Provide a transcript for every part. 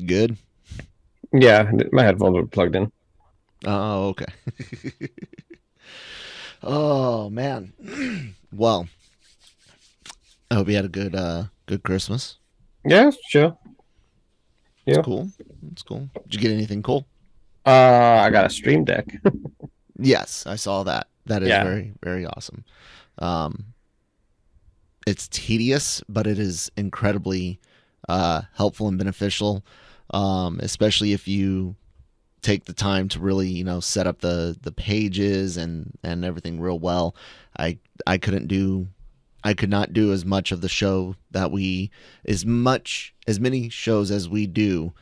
Good. Yeah, my headphones were plugged in. Oh, okay. Oh man. Well, I hope you had a good Christmas. Yeah, sure. It's Yeah. cool. It's cool. Did you get anything cool? I got a Stream Deck. Yes, I saw that. That is Yeah. very, very awesome. Um, it's tedious, but it is incredibly helpful and beneficial, especially if you take the time to really, set up the pages and everything real well. I I couldn't do I could not do as much of the show that we as many shows as we do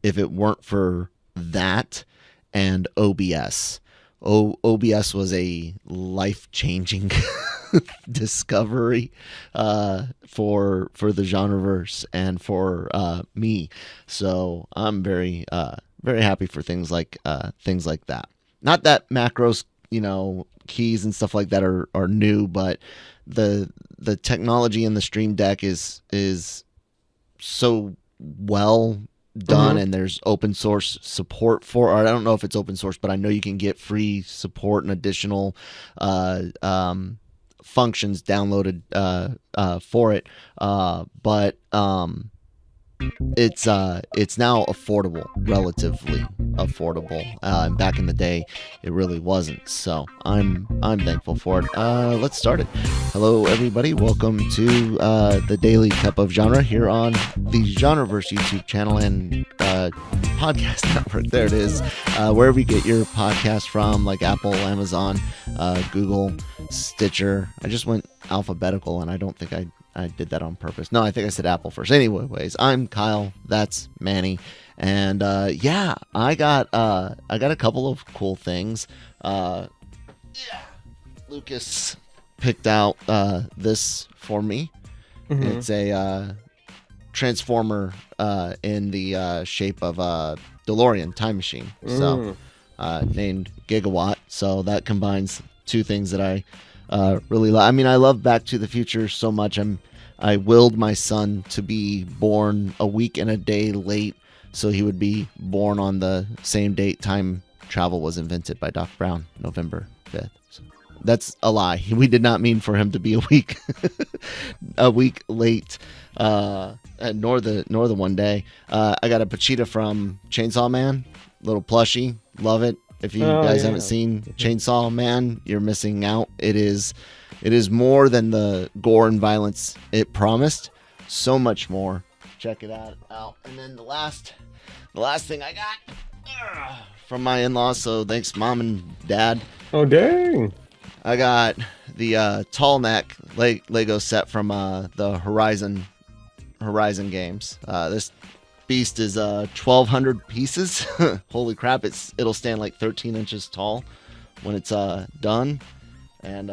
if it weren't for that and OBS. OBS was a life changing discovery for the genreverse and for me. So I'm very happy for things like that. Not that macros, keys and stuff like that are new, but the technology in the Stream Deck is so well done, Mm-hmm. and there's open source support for, or I don't know if it's open source, but I know you can get free support and additional functions downloaded for it. But it's now affordable, relatively affordable. And back in the day, it really wasn't. So I'm thankful for it. Let's start it. Hello, everybody. Welcome to the Daily Cup of Genre here on the Genreverse YouTube channel and podcast network. There it is. Wherever you get your podcast from, like Apple, Amazon, Google, Stitcher. I just went alphabetical, and I don't think I did that on purpose. No, I think I said Apple first. Anyways, I'm Kyle. That's Manny, and yeah, I got a couple of cool things. Lucas picked out this for me. Mm-hmm. It's a transformer in the shape of a DeLorean time machine. So Mm. named Gigawatt. So that combines two things that I really like. I mean, I love Back to the Future so much. I willed my son to be born a week and a day late, so he would be born on the same date time travel was invented by Doc Brown, November 5th. So that's a lie. We did not mean for him to be a week a week late. Nor the one day. I got a Pachita from Chainsaw Man, little plushie. Love it. If you Oh guys haven't yeah. seen Chainsaw Man, you're missing out. It is more than the gore and violence it promised. So much more. Check it out. And then the last thing I got from my in-laws. So thanks, mom and dad. Oh dang. I got the tall neck Lego set from the Horizon games. This beast is 1,200 pieces. Holy crap! It'll stand like 13 inches tall when it's done. And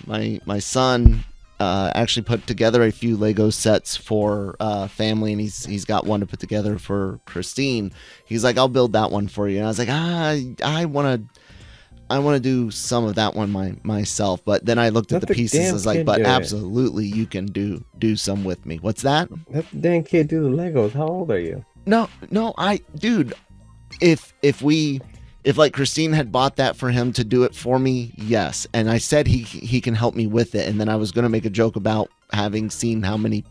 my son actually put together a few Lego sets for family, and he's got one to put together for Christine. He's like, I'll build that one for you. And I was like, I want to do some of that one myself. But then I looked at Let the the pieces. I damn was like, kid but do it. absolutely, you can do some with me. What's that? Let the damn kid do the Legos. How old are you? No, dude, if like Christine had bought that for him to do it for me, yes. And I said he can help me with it. And then I was going to make a joke about having seen how many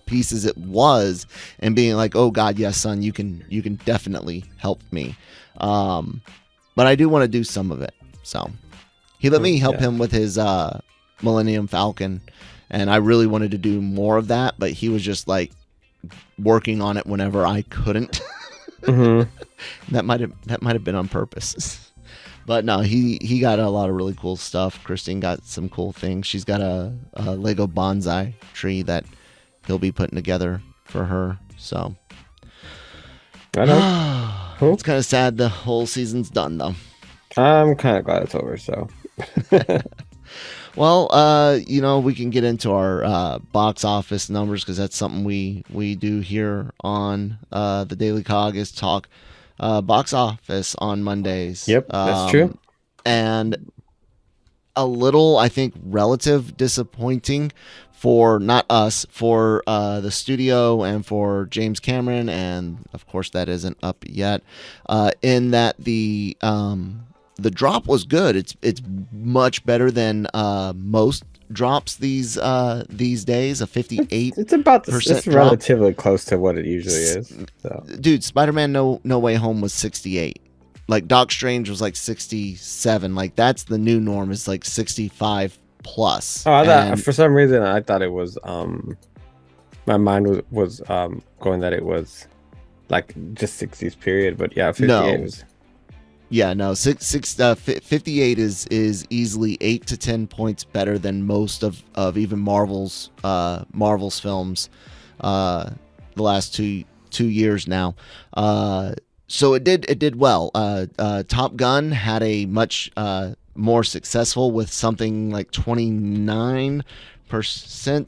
pieces it was and being like, oh God, yes, son, you can definitely help me. But I do want to do some of it. So he let me help Yeah. him with his Millennium Falcon. And I really wanted to do more of that, but he was just like working on it whenever I couldn't. Mm-hmm. That might have been on purpose. But no, he got a lot of really cool stuff. Christine got some cool things. She's got a Lego bonsai tree that he'll be putting together for her. So I don't. Cool. it's kind of sad the whole season's done though. I'm kind of glad it's over. So. Well, we can get into our box office numbers because that's something we do here on the Daily Cog is talk box office on Mondays. Yep, that's true. And a little, I think, relative disappointing for not us, for the studio and for James Cameron, and of course that isn't up yet. In that the drop was good. It's much better than most drops these days. A 58%. It's about it's drop. relatively close to what it usually is. So. Dude, Spider-Man No Way Home was 68. Like Doc Strange was like 67. Like that's the new norm, is like 65 plus. Oh, I thought, for some reason I thought it was my mind was going that it was like just 60s period, but yeah, 58 was. Yeah, no, 58 is easily 8 to 10 points better than most of even Marvel's films the last two years now. So it did well. Top Gun had a much more successful, with something like 29%,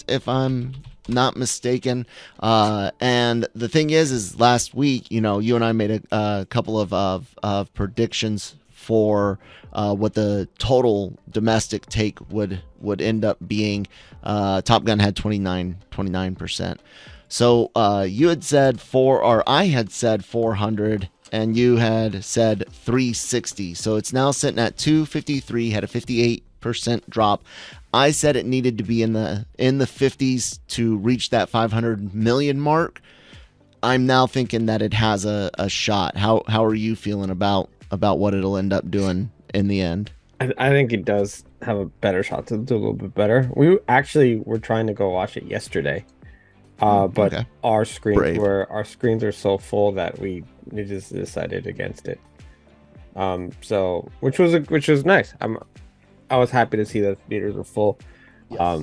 if I'm not mistaken. And the thing is last week, you and I made a couple of predictions for what the total domestic take would end up being. Top Gun had 29%. So you had said I had said 400, and you had said 360. So it's now sitting at 253, had a 58% drop. I said it needed to be in the 50s to reach that 500 million mark. I'm now thinking that it has a shot. How are you feeling about what it'll end up doing in the end? I think it does have a better shot to do a little bit better. We actually were trying to go watch it yesterday. But okay. Our screens are so full that we just decided against it. So which was nice. I was happy to see that the theaters were full. Yes.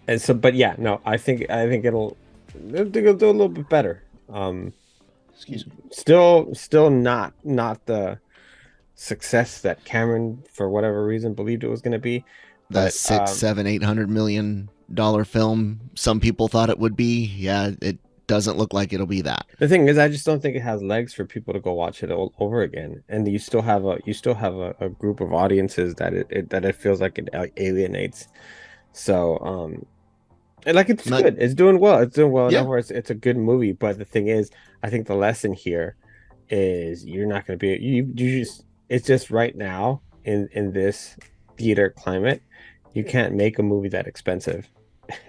And so, but yeah, no, I think it'll do a little bit better. Excuse me. Still not the success that Cameron, for whatever reason, believed it was going to be. That $800 million film some people thought it would be. Yeah, it doesn't look like it'll be that. The thing is, I just don't think it has legs for people to go watch it all over again. And you still have a group of audiences that it feels like it alienates. So it's good. It's doing well. It's doing well. Yeah. It's a good movie. But the thing is, I think the lesson here is you're not going to be you just, it's just right now in this theater climate, you can't make a movie that expensive.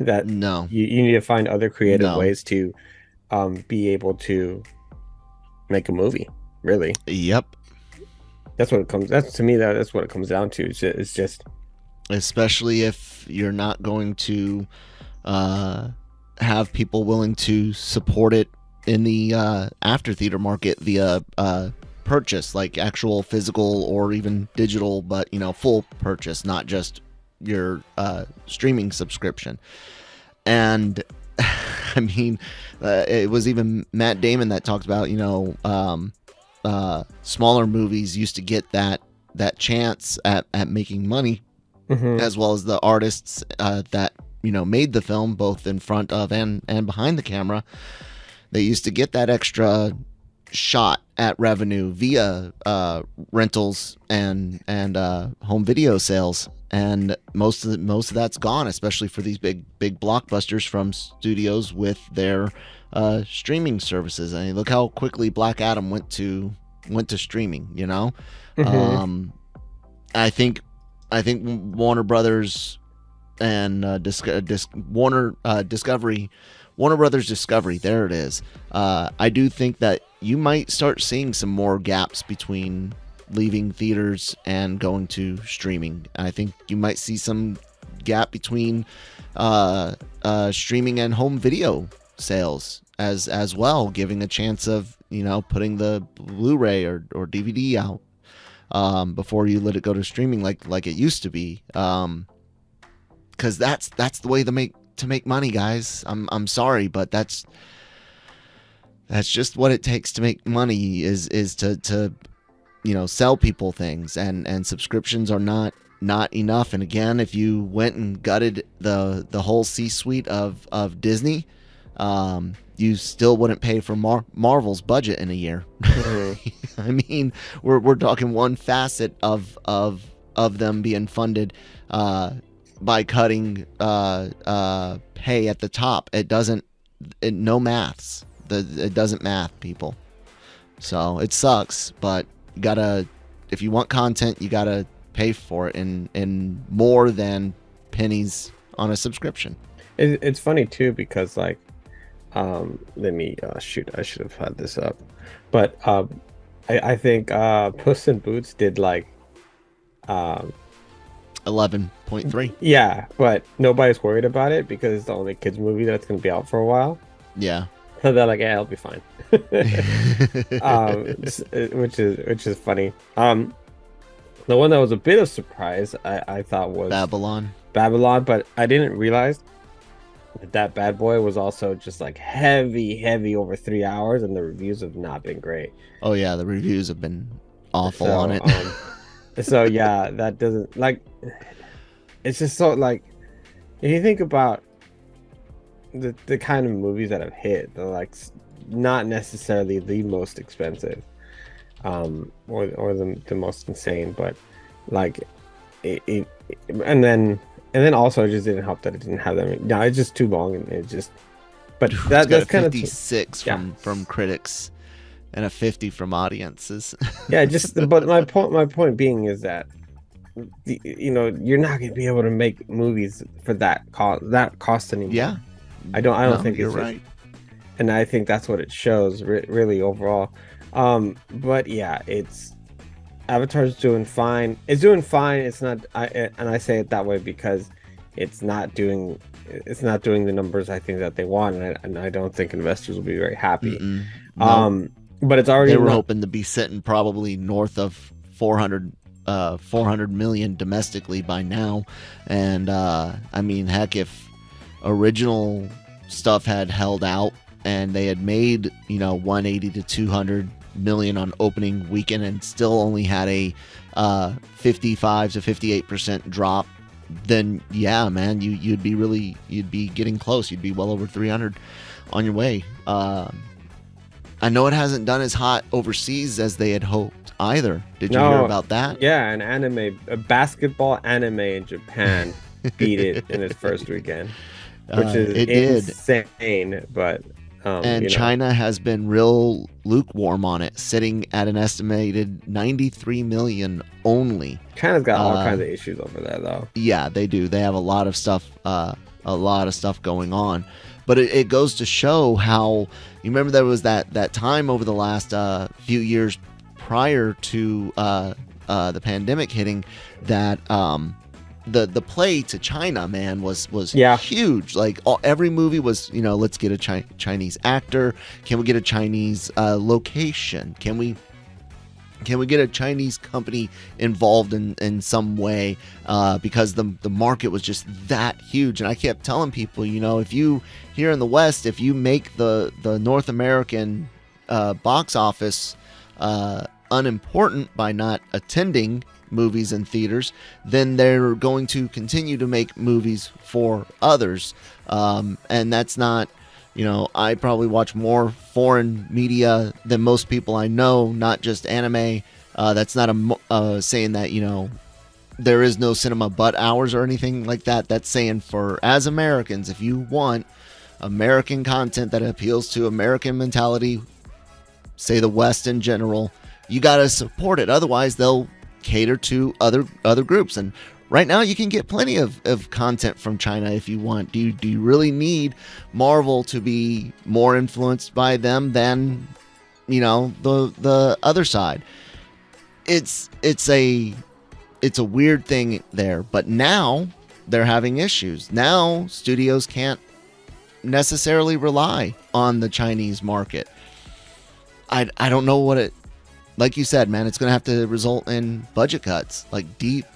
That no, you need to find other creative ways to be able to make a movie. Really. Yep. That's what it comes. That's what it comes down to. It's just, especially if you're not going to have people willing to support it in the after theater market via purchase, like actual physical or even digital, but full purchase, not just your streaming subscription. And I mean, it was even Matt Damon that talked about smaller movies used to get that chance at making money, as well as the artists that made the film, both in front of and behind the camera. They used to get that extra shot at revenue via rentals and home video sales, and most of that's gone, especially for these big blockbusters from studios with their streaming services. I mean, look how quickly Black Adam went to streaming. I think Warner Brothers and Warner Brothers Discovery, there it is. I do think that you might start seeing some more gaps between leaving theaters and going to streaming. I think you might see some gap between streaming and home video sales as well, giving a chance of putting the Blu-ray or DVD out before you let it go to streaming like it used to be. Because that's the way to make money, guys. I'm sorry, but that's just what it takes to make money is to sell people things, and subscriptions are not enough. And again, if you went and gutted the whole C-suite of Disney, you still wouldn't pay for Marvel's budget in a year. I mean, we're talking one facet of them being funded by cutting pay at the top. It doesn't. No maths. It doesn't math, people. So it sucks, but you gotta. If you want content, you gotta pay for it in more than pennies on a subscription. It's funny too because like, let me shoot. I should have had this up, but I think Puss in Boots did like, um, 11.3. yeah, but nobody's worried about it because it's the only kids movie that's gonna be out for a while. Yeah. So they're like, yeah, it'll be fine. Which is funny. The one that was a bit of surprise, I thought was Babylon. But I didn't realize that bad boy was also just like heavy over 3 hours, and the reviews have not been great. Oh yeah, the reviews have been awful So, on it. so yeah, that doesn't like. It's just so like, if you think about the kind of movies that have hit, they're like not necessarily the most expensive, or the most insane, but like and then also it just didn't help that it didn't have them. No, it's just too long, and it just. But that's kind of 56 from critics and a 50 from audiences. Yeah, just but my point being is that you're not gonna be able to make movies for that cost anymore. Yeah, I don't think you're it's right. And I think that's what it shows really overall. But yeah, it's Avatar's doing fine. It's doing fine. It's not. And I say it that way because it's not doing the numbers I think that they want, and I don't think investors will be very happy. No. But it's already. They were hoping to be sitting probably north of 400 million domestically by now, and I mean, heck, if original stuff had held out and they had made 180 to 200 million on opening weekend and still only had a 55 to 58% drop, then yeah, man, you'd be getting close. You'd be well over 300 on your way. I know it hasn't done as hot overseas as they had hoped either. Did you hear about that? Yeah, a basketball anime in Japan beat it in its first weekend, which is insane. But China has been real lukewarm on it, sitting at an estimated 93 million only. China's got all kinds of issues over there, though. Yeah, they do. They have a lot of stuff going on. But it goes to show how, you remember there was that time over the last few years prior to the pandemic hitting that the play to China, man, was huge. Like every movie was, let's get a Chinese actor. Can we get a Chinese location? Can we get a Chinese company involved in some way? Because the market was just that huge. And I kept telling people, if you here in the West, if you make the North American box office unimportant by not attending movies in theaters, then they're going to continue to make movies for others. And that's not, I probably watch more foreign media than most people I know, not just anime. That's not saying that, there is no cinema but ours or anything like that. That's saying as Americans, if you want American content that appeals to American mentality, say the West in general, you got to support it. Otherwise, they'll cater to other groups. And right now you can get plenty of content from China if you want. Do you really need Marvel to be more influenced by them than the other side? It's a weird thing there, but now they're having issues. Now studios can't necessarily rely on the Chinese market. I don't know what it, like you said, man, it's going to have to result in budget cuts, like deep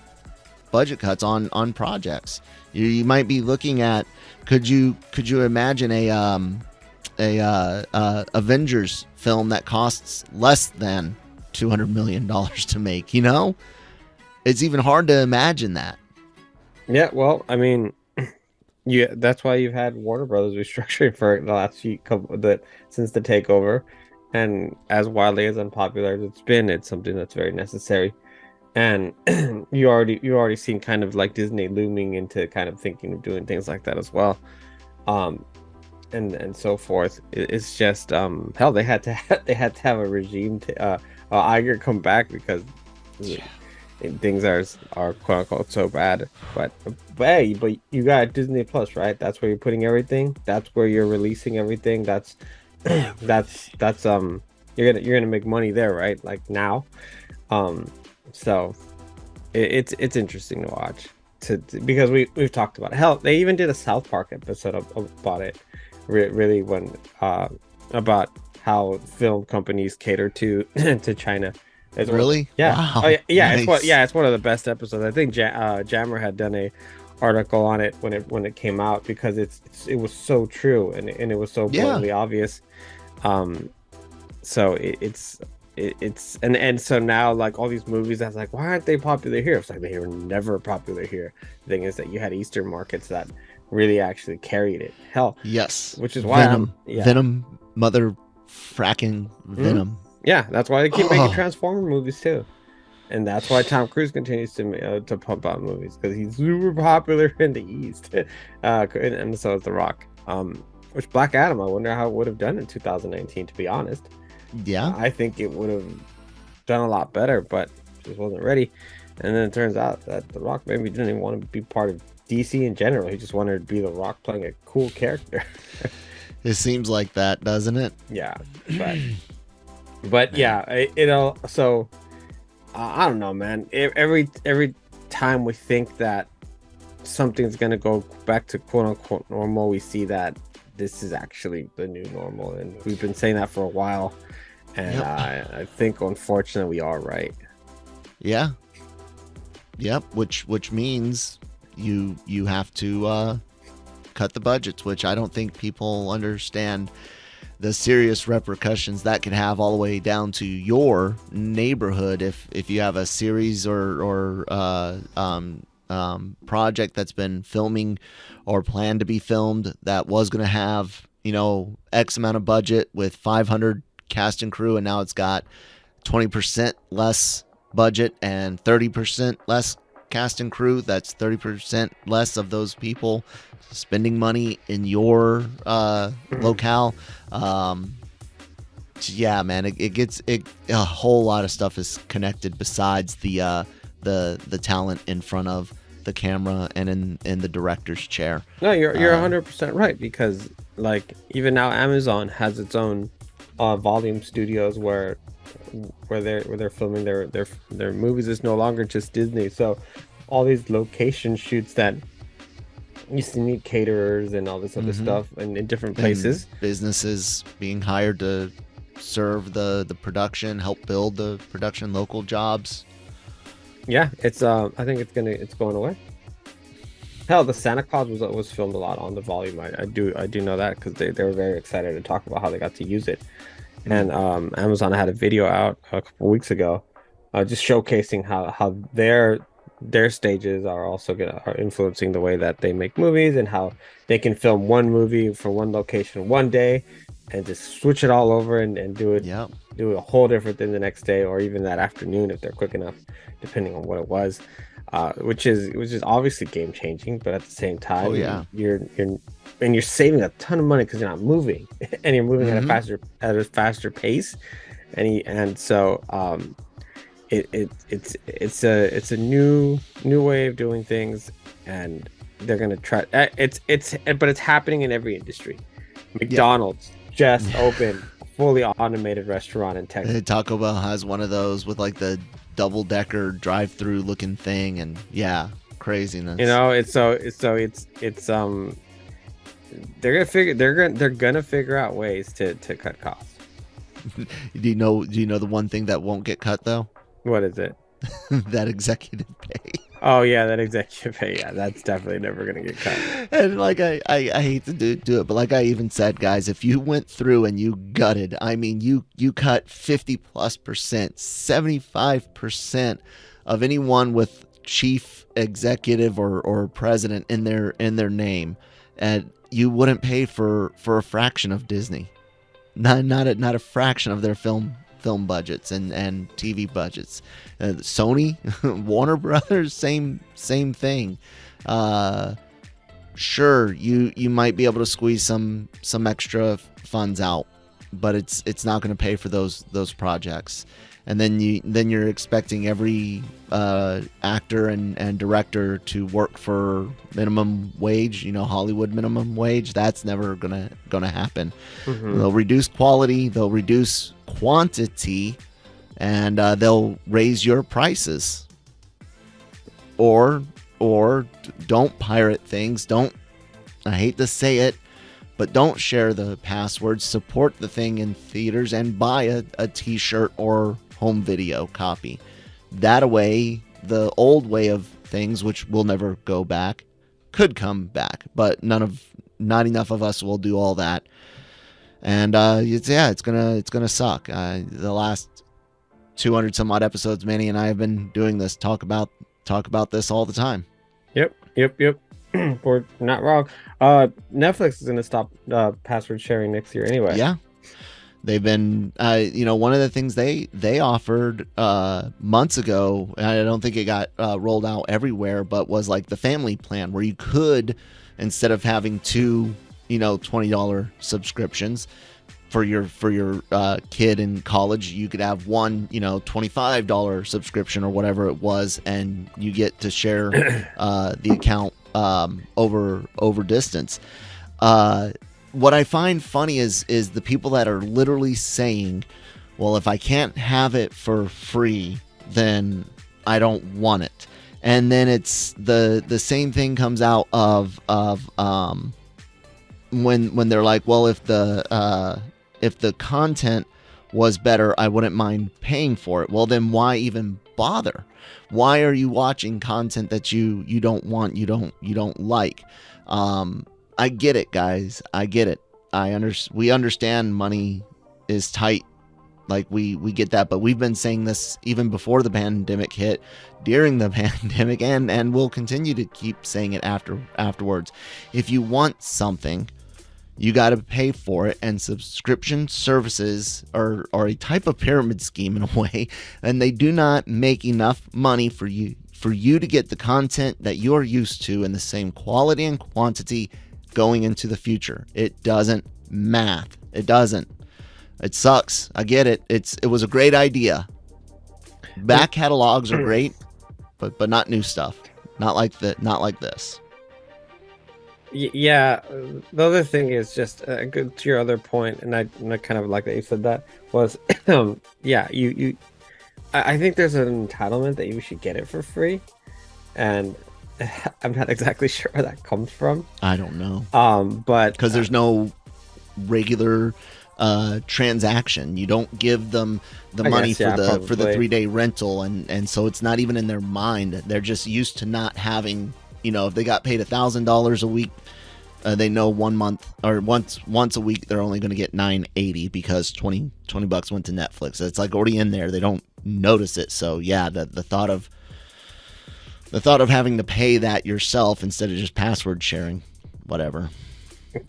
budget cuts on projects. You might be looking at, could you imagine a Avengers film that costs less than $200 million to make? It's even hard to imagine that. Yeah, well, I mean, yeah, that's why you've had Warner Brothers restructuring for the last few since the takeover, and as wildly as unpopular as it's been, it's something that's very necessary. And you already seen kind of like Disney looming into kind of thinking of doing things like that as well. Um, and so forth. It's just hell, they had to they had to have a regime to Iger come back because Yeah. things are quote unquote so bad. But hey, but you got Disney Plus, right? That's where you're putting everything. That's where you're releasing everything. That's that's you're gonna make money there, right? Like now. Um, so it's interesting to watch because we've talked about it. Hell, they even did a South Park episode about it. Really when about how film companies cater to to China as well. Really? Yeah. Oh Wow. yeah, Nice. it's one of the best episodes. I think Jammer had done a article on it when it came out because it was so true and it was so Yeah. blatantly obvious. Um, so it's and so now like all these movies that's like why aren't they popular here? It's like they were never popular here. The thing is that you had Eastern markets that really actually carried it. Hell, Yes. which is why I'm Venom. yeah. Venom. Mother fracking Mhm. Venom. Yeah, that's why they keep making Oh, Transformer movies too. And that's why Tom Cruise continues to pump out movies because he's super popular in the East. And so is The Rock. Which Black Adam, I wonder how it would have done in 2019, to be honest. yeah. I think it would have done a lot better, but just wasn't ready. And then it turns out that The Rock maybe didn't even want to be part of DC in general. He just wanted to be The Rock playing a cool character. It seems like that, doesn't it? Yeah, but Man. yeah, you know. So I don't know, man. Every time we think that something's gonna go back to quote unquote normal, we see that this is actually the new normal, and we've been saying that for a while. And Yep. I think unfortunately we are right. Yeah. Yep. Which means you have to cut the budgets, which I don't think people understand the serious repercussions that can have all the way down to your neighborhood if you have a series or project that's been filming or planned to be filmed that was going to have X amount of budget with 500 cast and crew, and now it's got 20% less budget and 30% less cast and crew. That's 30% less of those people spending money in your locale. Um, yeah, man, it gets a whole lot of stuff is connected besides the talent in front of the camera and in the director's chair. No, you're Uh, 100% right because like even now Amazon has its own volume studios where they're filming their movies. Is no longer just Disney. So all these location shoots that used to need caterers and all this other mhm. stuff and in different And places. businesses being hired to serve the production, help build the production, local jobs. Yeah, it's I think it's going away. Hell, the Santa Claus was filmed a lot on the volume. I do know that because they were very excited to talk about how they got to use it. Mm. And Amazon had a video out a couple weeks ago, just showcasing how their stages are also are influencing the way that they make movies and how they can film one movie for one location one day and just switch it all over and Yep. do a whole different thing the next day or even that afternoon if they're quick enough, depending on what it was. Which is obviously game changing, but at the same Oh time, yeah. you're saving a ton of money because you're not moving and you're moving Hmm. at a faster pace, and so it's a new way of doing things, and they're gonna try. But it's happening in every industry. Yep. McDonald's just opened a fully automated restaurant in Texas. Taco Bell has one of those with like the double decker drive through looking thing, and yeah, You craziness. know, it's they're gonna figure out ways to cut costs. Do you know the one thing that won't get cut though? What is it? That executive pay. Oh yeah, that executive pay. Yeah, that's definitely never gonna get cut. And like I hate to do it, but like I even said, guys, if you went through and you gutted, I mean you cut 50+%, 75% of anyone with chief executive or president in their name, and you wouldn't pay for a fraction of Disney. Not a fraction of their film budgets and TV budgets. Sony, Warner Brothers, same thing. Sure, you might be able to squeeze some extra funds out, but it's not going to pay for those projects. And then you're expecting every actor and director to work for minimum wage, Hollywood minimum wage. That's never gonna happen. Mm-hmm. They'll reduce quality, they'll reduce quantity, and they'll raise your prices. Or don't pirate things. I hate to say it, but don't share the passwords. Support the thing in theaters and buy a t-shirt or home video copy. That way, the old way of things, which will never go back, could come back, but not enough of us will do all that. And it's gonna suck. The last 200 some odd episodes, Manny and I have been doing this, talk about this all the time. Yep. We're not wrong. Netflix is gonna stop password sharing next year anyway. Yeah. They've been, one of the things they offered months ago, and I don't think it got rolled out everywhere, but was like the family plan, where you could, instead of having two, $20 subscriptions for your kid in college, you could have one, $25 subscription or whatever it was, and you get to share the account over distance. What I find funny is the people that are literally saying, well, if I can't have it for free, then I don't want it. And then it's the same thing comes out of when they're like, well, if the content was better, I wouldn't mind paying for it. Well, then why even bother? Why are you watching content that you don't want, you don't like? I get it, guys. I get it. We understand money is tight. Like we get that, but we've been saying this even before the pandemic hit, during the pandemic, and we'll continue to keep saying it afterwards. If you want something, you got to pay for it, and subscription services are a type of pyramid scheme in a way, and they do not make enough money for you to get the content that you're used to in the same quality and quantity going into the future. It doesn't math. It doesn't. It sucks. I get it. It was a great idea. Back catalogs are great, but not new stuff. Not like this. Yeah. The other thing is just good to your other point, and I kind of like that you said that was, yeah. I think there's an entitlement that you should get it for free, and I'm not exactly sure where that comes from. I don't know. But because there's no regular transaction. You don't give them the money for the 3-day rental, and so it's not even in their mind. They're just used to not having, if they got paid $1,000 a week, they know 1 month or once a week they're only going to get $9.80 because $20 went to Netflix. It's like already in there. They don't notice it. So yeah, the thought of having to pay that yourself instead of just password sharing, whatever.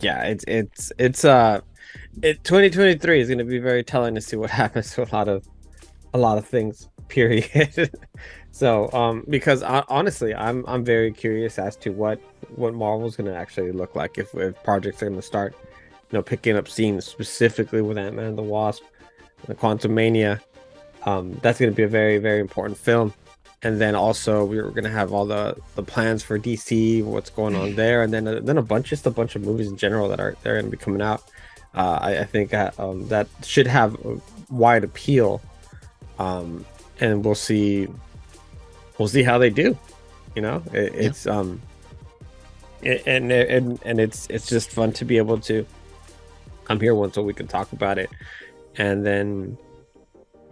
Yeah, it's 2023 is going to be very telling to see what happens to a lot of things. Period. So, because honestly, I'm very curious as to what Marvel's going to actually look like if projects are going to start, picking up scenes specifically with Ant-Man and the Wasp, the Quantumania. That's going to be a very, very important film. And then also we're going to have all the plans for DC, what's going on there, and then a bunch of movies in general they're going to be coming out. I think that should have a wide appeal, and we'll see how they do. It's and it's just fun to be able to come here once a week and talk about it, and then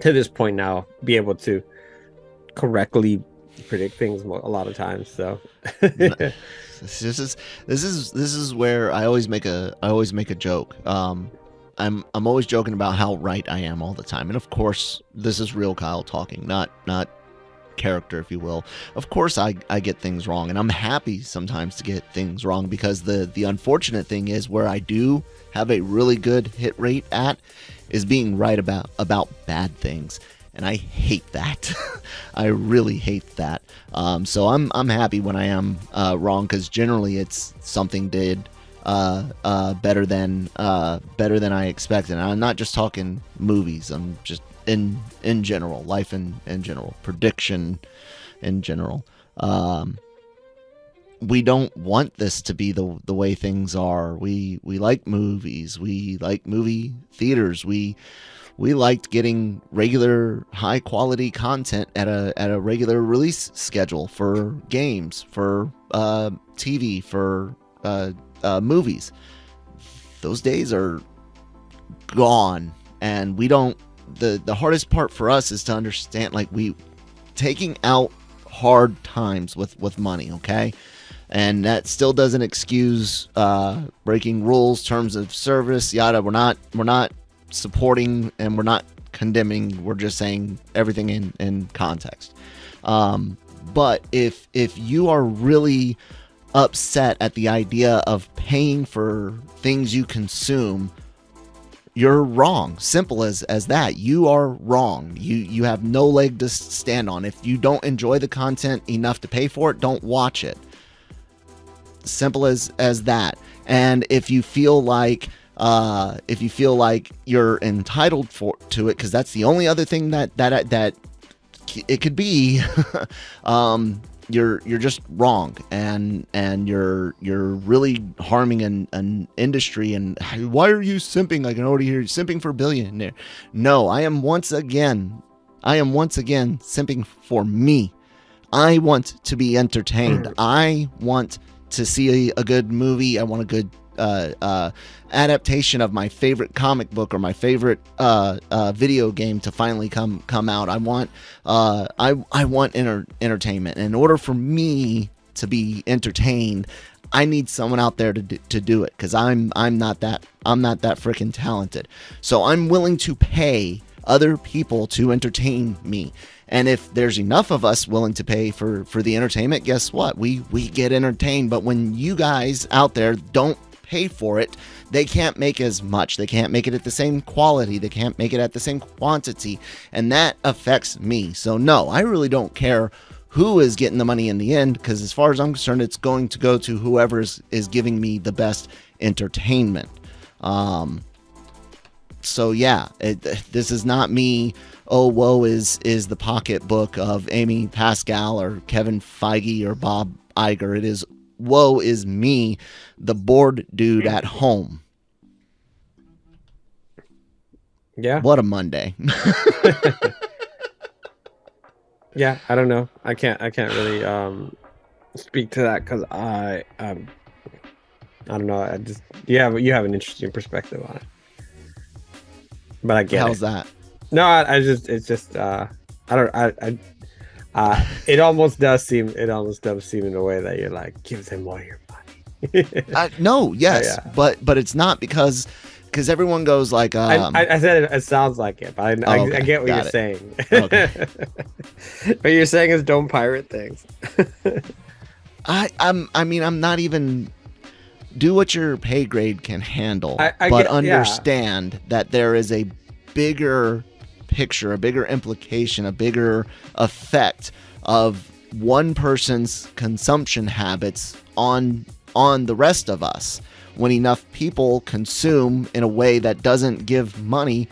to this point now be able to correctly predict things a lot of times. So this is where I always make a joke. I'm always joking about how right I am all the time, and of course this is real Kyle talking, not character, if you will. Of course, I get things wrong, and I'm happy sometimes to get things wrong, because the unfortunate thing is, where I do have a really good hit rate at is being right about bad things. And I hate that. I really hate that. So I'm happy when I am wrong, because generally it's something did better than I expected. And I'm not just talking movies. I'm just in general, life in general, prediction in general. We don't want this to be the way things are. We like movies. We like movie theaters. We liked getting regular high quality content at a regular release schedule for games, for TV, for movies. Those days are gone, and we don't. The hardest part for us is to understand, like, we taking out hard times with money, okay? And that still doesn't excuse breaking rules, terms of service, yada. We're not supporting, and we're not condemning. We're just saying everything in context. But if you are really upset at the idea of paying for things you consume, you're wrong. Simple as that. You are wrong. You have no leg to stand on. If you don't enjoy the content enough to pay for it, don't watch it. Simple as that. And if you feel like you're entitled to it, because that's the only other thing that it could be, you're just wrong, and you're really harming an industry. And why are you simping? I can already hear you simping for billionaire. No, I am once again simping for me. I want to be entertained. I want to see a good movie. I want a good adaptation of my favorite comic book or my favorite video game to finally come out. I want entertainment. And in order for me to be entertained, I need someone out there to do it, because I'm not that freaking talented. So I'm willing to pay other people to entertain me. And if there's enough of us willing to pay for the entertainment, guess what? We get entertained. But when you guys out there don't pay for it, they can't make as much. They can't make it at the same quality. They can't make it at the same quantity. And that affects me. So no, I really don't care who is getting the money in the end, because as far as I'm concerned, it's going to go to whoever is giving me the best entertainment. So yeah, this is not me. Oh, woe is the pocketbook of Amy Pascal or Kevin Feige or Bob Iger. It is woe is me, the bored dude at home. Yeah. What a Monday. Yeah, I don't know. I can't really speak to that, because I don't know. I just you have an interesting perspective on it. But I get How's it. that? No, it almost does seem in a way that you're like, give them all your money. No, yes, yeah. but it's not, because everyone goes like, I said it sounds like it, but I get what you're saying. Okay. But you're saying is don't pirate things. I'm not even. Do what your pay grade can handle, but understand that there is a bigger picture, a bigger implication, a bigger effect of one person's consumption habits on the rest of us. When enough people consume in a way that doesn't give money,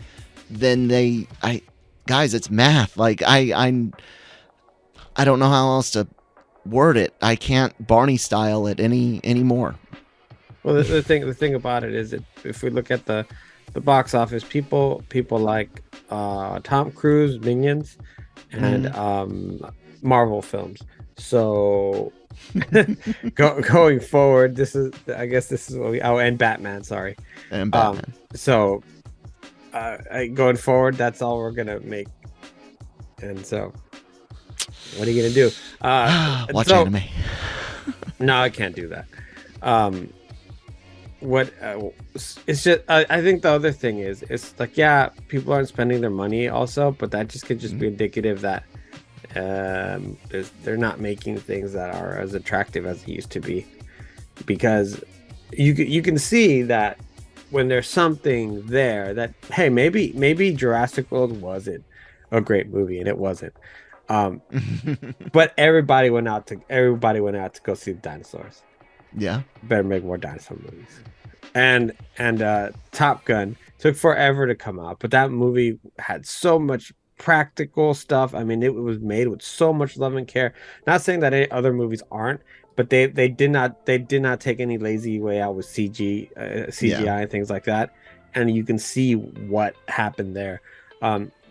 then guys, it's math. Like I don't know how else to word it. I can't Barney style it anymore. Well, the thing about it is that if we look at the box office, people like Tom Cruise, Minions, and Marvel films. So going forward, this is what we and Batman. Sorry, and Batman. So going forward, that's all we're gonna make. And so, what are you gonna do? Watch anime. No, I can't do that. It's just I think the other thing is, it's like, yeah, people aren't spending their money also, but that just could just be indicative that they're not making things that are as attractive as it used to be, because you can see that when there's something there that, hey, maybe Jurassic World wasn't a great movie, and it wasn't, but everybody went out to go see the dinosaurs. Yeah. Better make more dinosaur movies. And Top Gun took forever to come out, but that movie had so much practical stuff. I mean, it was made with so much love and care. Not saying that any other movies aren't, but they did not take any lazy way out with CGI and things like that. And you can see what happened there.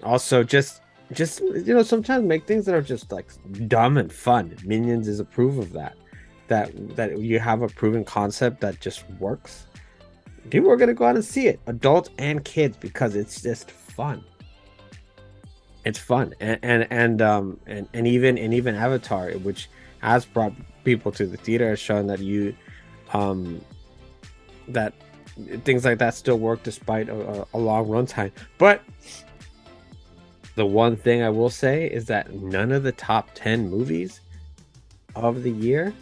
Also, just sometimes make things that are just like dumb and fun. Minions is a proof of that. That you have a proven concept that just works. People are gonna go out and see it, adults and kids, because it's just fun. It's fun, and even Avatar, which has brought people to the theater, has shown that that things like that still work despite a long runtime. But the one thing I will say is that none of the top 10 movies of the year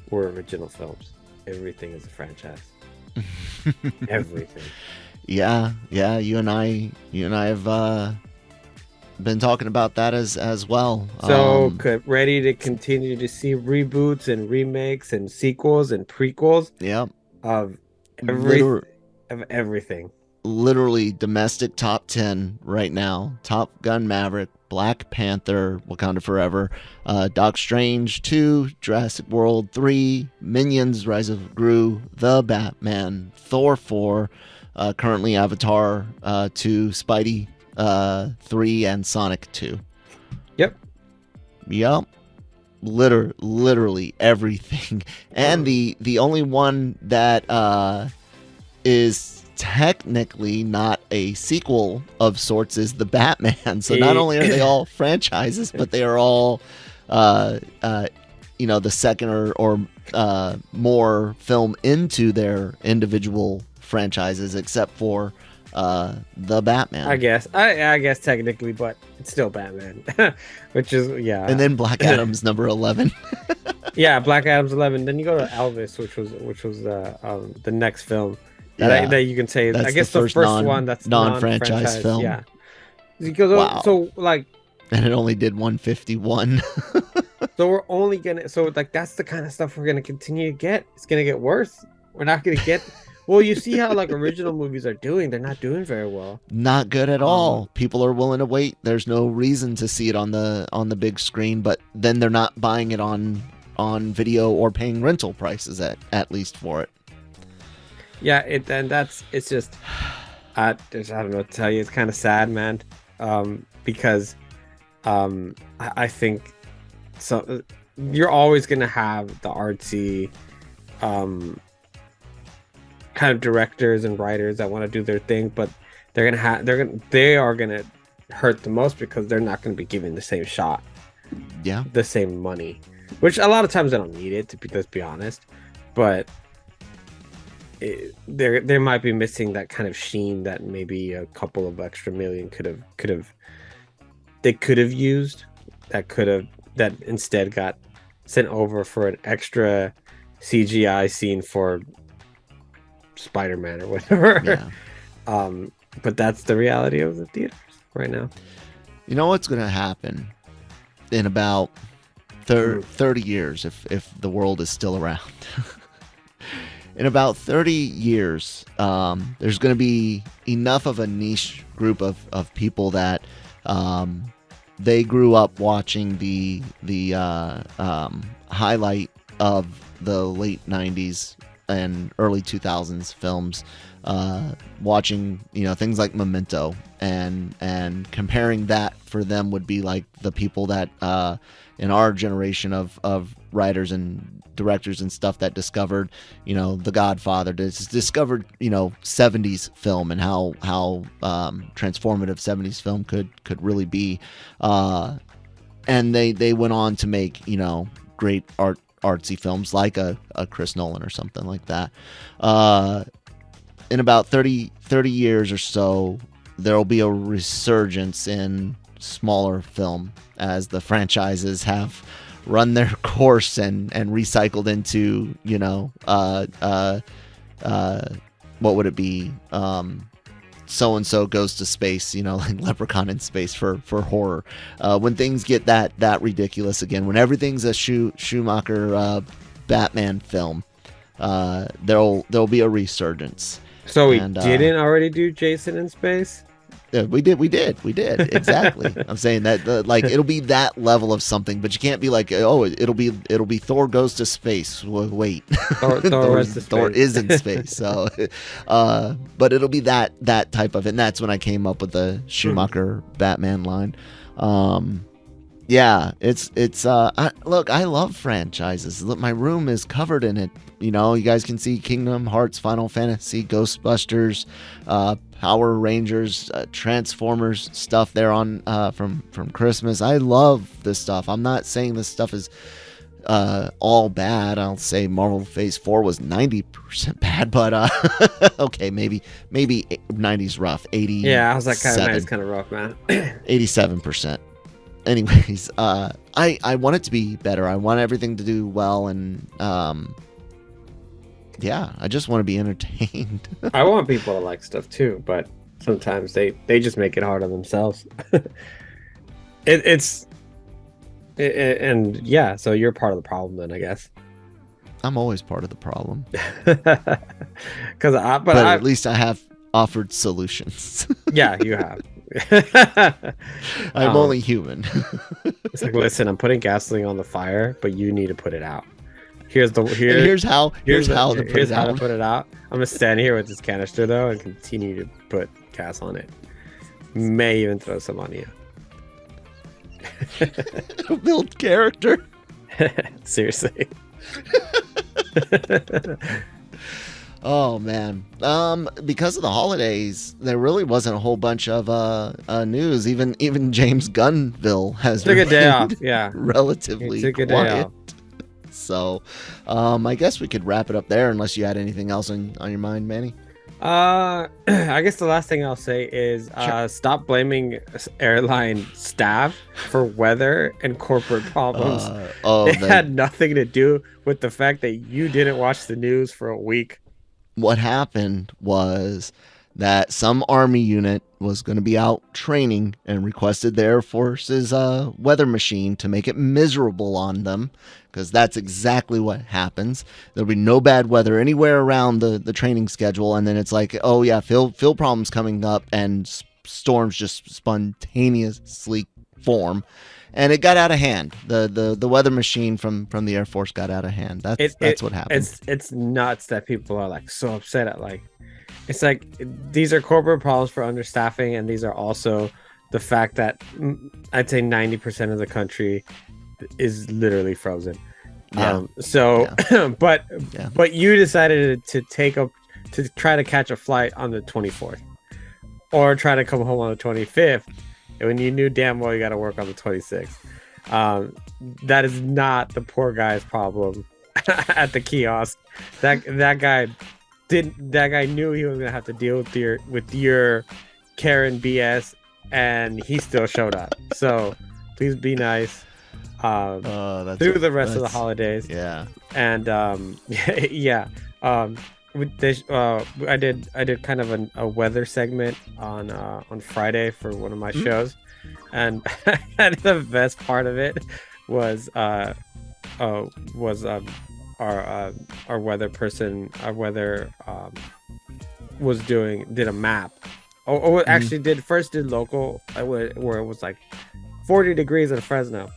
were original films. Everything is a franchise. Everything. Yeah. You and I have been talking about that as well. So ready to continue to see reboots and remakes and sequels and prequels. Yeah. Of everything. Literally domestic top 10 right now: Top Gun Maverick, Black Panther, Wakanda Forever, Doc Strange 2, Jurassic World 3, Minions, Rise of Gru, The Batman, Thor 4, currently Avatar 2, Spidey 3, and Sonic 2. Yep. Literally everything. And the only one that is technically not a sequel of sorts is The Batman. So not only are they all franchises, but they are all the second or more film into their individual franchises, except for The Batman. I guess technically, but it's still Batman. Which is, yeah. And then Black Adam's number 11. Yeah, Black Adam's 11. Then you go to Elvis, which was the next film that you can say, that's I guess the first one that's non-franchise film. Yeah. Because wow. So like, and it only did 151. So we're only gonna, that's the kind of stuff we're gonna continue to get. It's gonna get worse. We're not gonna get. Well, you see how like original movies are doing. They're not doing very well. Not good at all. People are willing to wait. There's no reason to see it on the big screen, but then they're not buying it on video or paying rental prices at least for it. Yeah, it's just I don't know what to tell you. It's kind of sad, man. Because I think so. You're always gonna have the artsy kind of directors and writers that want to do their thing, but they are gonna hurt the most because they're not gonna be given the same shot, the same money, which a lot of times they don't need it, let's be honest, but they might be missing that kind of sheen that maybe a couple of extra million could have used, that instead got sent over for an extra CGI scene for Spider-Man or whatever. Yeah. But that's the reality of the theaters right now. You know what's going to happen in about 30 years if the world is still around? In about 30 years, there's going to be enough of a niche group of people that they grew up watching the highlight of the late 90s and early 2000s films, watching things like Memento, and comparing that for them would be like the people that in our generation of writers and directors and stuff that discovered The Godfather, discovered 70s film and how transformative 70s film could really be, and they went on to make great artsy films like a Chris Nolan or something like that. In about 30 years or so, there'll be a resurgence in smaller film as the franchises have run their course and recycled into, you know, what would it be? So and so goes to space, you know, like Leprechaun in space for horror. When things get that ridiculous again, when everything's a Schumacher Batman film, there'll be a resurgence. So we didn't already do Jason in space? Yeah, we did exactly. I'm saying that like it'll be that level of something, but you can't be like, oh, it'll be Thor goes to space. Wait, Thor is in space. So, but it'll be that type of it, and that's when I came up with the Schumacher Batman line. Yeah, it's look, I love franchises. Look, my room is covered in it. You know, you guys can see Kingdom Hearts, Final Fantasy, Ghostbusters, Power Rangers, Transformers stuff there on from Christmas. I love this stuff. I'm not saying this stuff is all bad. I'll say Marvel Phase 4 was 90% bad, but okay, maybe 90's rough. 80. Yeah, I was like, it's kind of rough, man. 87%. Anyways, I want it to be better. I want everything to do well, and yeah, I just want to be entertained. I want people to like stuff too, but sometimes they just make it hard on themselves. And yeah, so you're part of the problem then, I guess. I'm always part of the problem. But at least I have offered solutions. Yeah, you have. I'm only human. It's like, listen, I'm putting gasoline on the fire, but you need to put it out. Here's how to put it out. I'm gonna stand here with this canister though and continue to put gas on it. May even throw some on you. Build character. Seriously. Oh man. Because of the holidays, there really wasn't a whole bunch of news. Even James Gunnville has took a day off. Yeah, relatively took a quiet. day off. So, I guess we could wrap it up there, unless you had anything else on your mind, Manny. I guess the last thing I'll say is Sure. Stop blaming airline staff for weather and corporate problems. It had nothing to do with the fact that you didn't watch the news for a week. What happened was that some Army unit was going to be out training and requested the Air Force's weather machine to make it miserable on them, because that's exactly what happens. There'll be no bad weather anywhere around the training schedule, and then it's like, oh yeah, fill problems coming up, and storms just spontaneously form. And it got out of hand. The weather machine from the Air Force got out of hand. That's what happened. It's nuts that people are like so upset at like. It's like these are corporate problems for understaffing, and these are also the fact that I'd say 90% of the country is literally frozen. Yeah. But you decided to try to catch a flight on the 24th, or try to come home on the 25th, when you knew damn well you got to work on the 26th. That is not the poor guy's problem at the kiosk. That guy knew he was gonna have to deal with your Karen BS, and he still showed up. So please be nice through the rest of the holidays. Yeah. And yeah. With this, I did kind of a weather segment on Friday for one of my shows, and the best part of it was our weather person, did a map. Actually did local, where it was like 40 degrees in Fresno,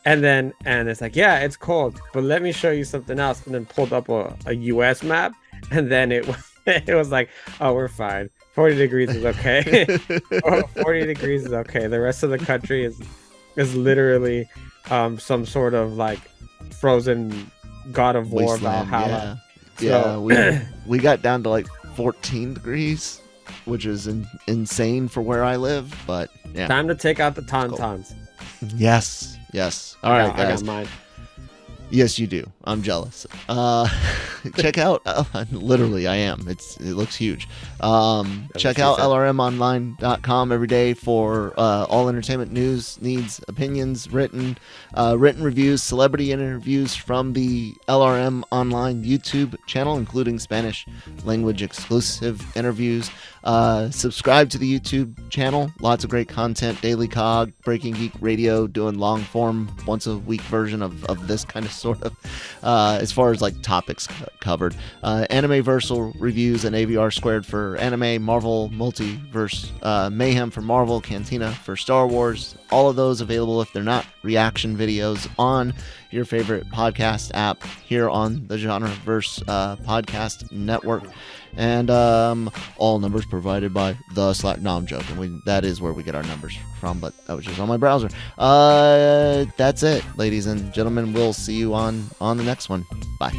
and it's like, yeah, it's cold, but let me show you something else, and then pulled up a US map, and then it was like, oh, we're fine, 40 degrees is okay. 40 degrees is okay. The rest of the country is literally some sort of like frozen God of War Valhalla. Yeah, we got down to like 14 degrees, which is insane for where I live. But yeah, time to take out the tauntauns. Yes. All right, guys. I got mine. Yes, you do. I'm jealous. Check out. Literally, I am. It looks huge. Check out lrmonline.com every day for all entertainment news, needs, opinions, written reviews, celebrity interviews from the LRM Online YouTube channel, including Spanish language exclusive interviews. Subscribe to the YouTube channel. Lots of great content. Daily COG, Breaking Geek Radio, doing long form, once a week version of this kind of sort of, as far as like topics covered. Animeversal reviews and AVR Squared for anime, Marvel Multiverse, Mayhem for Marvel, Cantina for Star Wars. All of those available, if they're not reaction videos, on your favorite podcast app here on the Genreverse podcast network. And all numbers provided by the Slack. No, I'm joking. That is where we get our numbers from, but that was just on my browser. That's it, ladies and gentlemen. We'll see you on the next one. Bye.